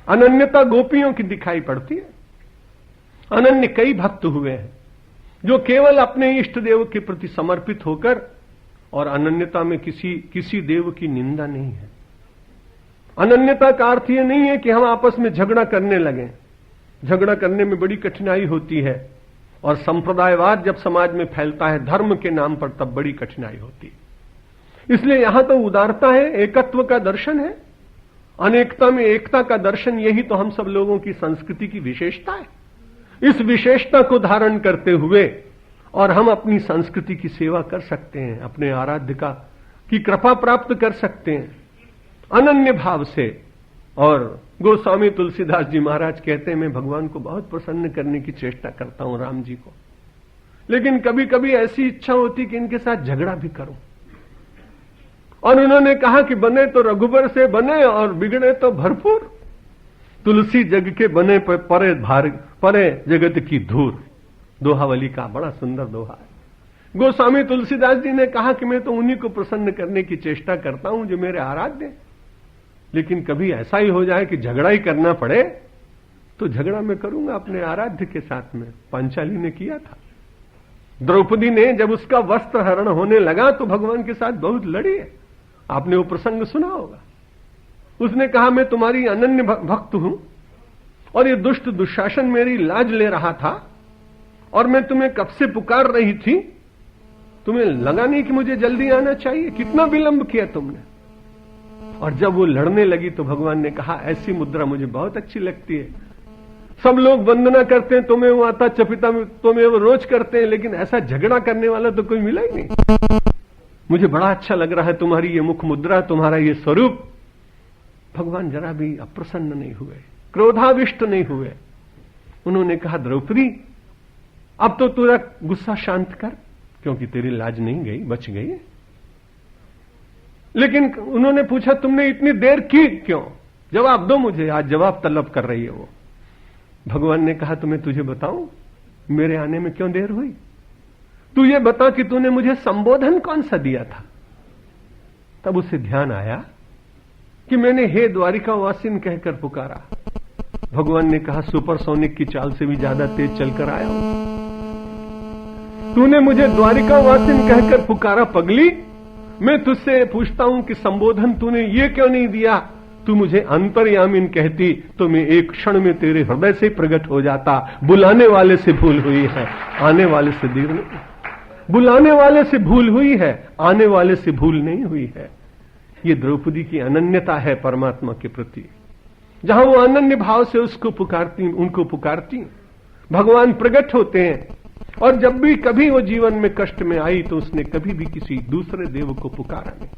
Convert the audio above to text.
अनन्यता गोपियों की दिखाई पड़ती है। अनन्य कई भक्त हुए हैं जो केवल अपने इष्ट देव के प्रति समर्पित होकर, और अनन्यता में किसी देव की निंदा नहीं है। अनन्यता का अर्थ यह नहीं है कि हम आपस में झगड़ा करने लगें। झगड़ा करने में बड़ी कठिनाई होती है, और संप्रदायवाद जब समाज में फैलता है धर्म के नाम पर, तब बड़ी कठिनाई होती है। इसलिए यहां तो उदारता है, एकत्व का दर्शन है, अनेकता में एकता का दर्शन। यही तो हम सब लोगों की संस्कृति की विशेषता है। इस विशेषता को धारण करते हुए और हम अपनी संस्कृति की सेवा कर सकते हैं, अपने आराध्य की कृपा प्राप्त कर सकते हैं अनन्य भाव से। और गोस्वामी तुलसीदास जी महाराज कहते हैं, मैं भगवान को बहुत प्रसन्न करने की चेष्टा करता हूं, राम जी को, लेकिन कभी कभी ऐसी इच्छा होती कि इनके साथ झगड़ा भी करूं। और उन्होंने कहा कि बने तो रघुबर से बने और बिगड़े तो भरपूर, तुलसी जग के बने परे जगत की धूर। दोहावली का बड़ा सुंदर दोहा है। गोस्वामी तुलसीदास जी ने कहा कि मैं तो उन्हीं को प्रसन्न करने की चेष्टा करता हूं जो मेरे आराध्य, लेकिन कभी ऐसा ही हो जाए कि झगड़ा ही करना पड़े तो झगड़ा मैं करूंगा अपने आराध्य के साथ में। पांचाली ने किया था। द्रौपदी ने जब उसका वस्त्र हरण होने लगा तो भगवान के साथ बहुत लड़ी है। आपने वो प्रसंग सुना होगा। उसने कहा, मैं तुम्हारी अनन्य भक्त हूं और ये दुष्ट दुशासन मेरी लाज ले रहा था और मैं तुम्हें कब से पुकार रही थी, तुम्हें लगा नहीं कि मुझे जल्दी आना चाहिए? कितना विलंब किया तुमने। और जब वो लड़ने लगी तो भगवान ने कहा, ऐसी मुद्रा मुझे बहुत अच्छी लगती है। सब लोग वंदना करते हैं, तुम्हें वो आता चपिता में, तुम्हें वो रोज करते हैं, लेकिन ऐसा झगड़ा करने वाला तो कोई मिला ही नहीं। मुझे बड़ा अच्छा लग रहा है तुम्हारी ये मुख मुद्रा, तुम्हारा ये स्वरूप। भगवान जरा भी अप्रसन्न नहीं हुए, क्रोधाविष्ट नहीं हुए। उन्होंने कहा, द्रौपदी अब तो तेरा गुस्सा शांत कर, क्योंकि तेरी लाज नहीं गई, बच गई। लेकिन उन्होंने पूछा, तुमने इतनी देर की क्यों? जवाब दो मुझे, आज जवाब तलब कर रही है वो। भगवान ने कहा, तुम्हें तुझे बताऊं मेरे आने में क्यों देर हुई? तू ये बता कि तूने मुझे संबोधन कौन सा दिया था? तब उसे ध्यान आया कि मैंने हे द्वारिका वासिन कहकर पुकारा। भगवान ने कहा, सुपरसोनिक की चाल से भी ज्यादा तेज चलकर आया हूं। तूने मुझे द्वारिका वासिन कहकर पुकारा पगली। मैं तुझसे पूछता हूं कि संबोधन तूने ये क्यों नहीं दिया? तू मुझे अंतर्यामिन कहती तो मैं एक क्षण में तेरे हृदय से प्रकट हो जाता। बुलाने वाले से भूल हुई है, आने वाले से देर नहीं। बुलाने वाले से भूल हुई है, आने वाले से भूल नहीं हुई है। ये द्रौपदी की अनन्यता है परमात्मा के प्रति। जहां वो अनन्य भाव से उसको पुकारती, उनको पुकारती, भगवान प्रकट होते हैं। और जब भी कभी वो जीवन में कष्ट में आई तो उसने कभी भी किसी दूसरे देव को पुकारा नहीं।